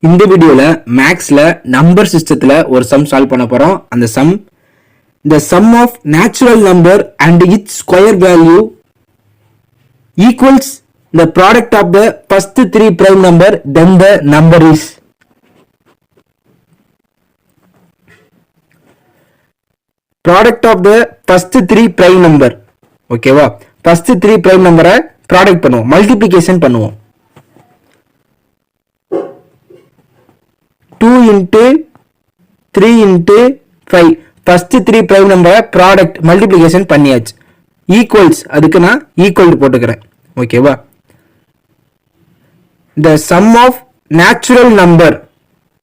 இந்த வீடியோல மேக்ஸ்ல நம்பர் சிஸ்டத்துல ஒரு சம் சால்வ் பண்ண போறோம். அந்த some the sum of natural number and its square value equals the product of the first three prime number, then the number is. Product of the first three prime number. Okay வா? first three prime number product பண்ணுவோம், multiplication பண்ணுவோம். 2 into 3 into 5 first three prime number product multiplication பண்ணியாச்சு. equals அதுக்கு நான் equal போட்டுக்கிறேன். ஓகேவா? the sum of natural number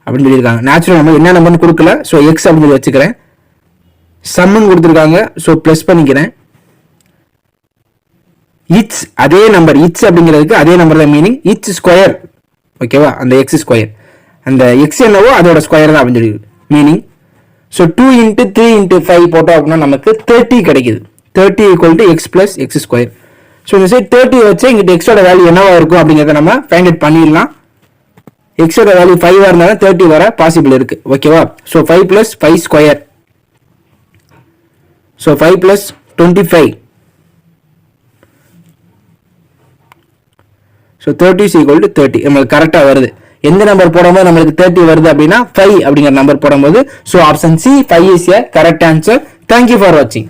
அப்படின்னு சொல்லியிருக்காங்க. natural number என்ன நம்பர்னு கொடுக்கல, ஸோ x அப்படின்னு வச்சுக்கிறேன். சம்னு கொடுத்துருக்காங்க, ஸோ ப்ளஸ் பண்ணிக்கிறேன். இட்ஸ் அதே நம்பர், இட்ஸ் அப்படிங்கிறதுக்கு அதே நம்பர் தான் மீனிங். It's square. ஓகேவா? அந்த எக்ஸ் ஸ்கொயர், அந்த எக்ஸ் என்னவோ அதோட ஸ்கொயர் தான் அப்படின்னு சொல்லி மீனிங். ஸோ 2 into 3 into 5 போட்டோம் அப்படின்னா நமக்கு 30 கிடைக்குது. 30 equal to X plus X square. So இந்த சைட் 30 வச்சு இங்கிட்ட எக்ஸோட வேல்யூ என்னவா இருக்கும் அப்படிங்கிறத நம்ம ஃபைண்ட் அவுட் பண்ணிடலாம். எக்ஸோட வேல்யூ 5 இருந்தாலும் 30 வர பாசிபிள் இருக்கு. ஓகேவா? So 5 plus 5 square, so 5 plus 25, so 30 is equal to 30. நமக்கு கரெக்டாக வருது. எந்த நம்பர் போடும்போது நம்மளுக்கு 30 வருது அப்படின்னா 5 அப்படிங்கிற நம்பர் போடும்போது, so option C 5 is a correct answer. Thank you for watching.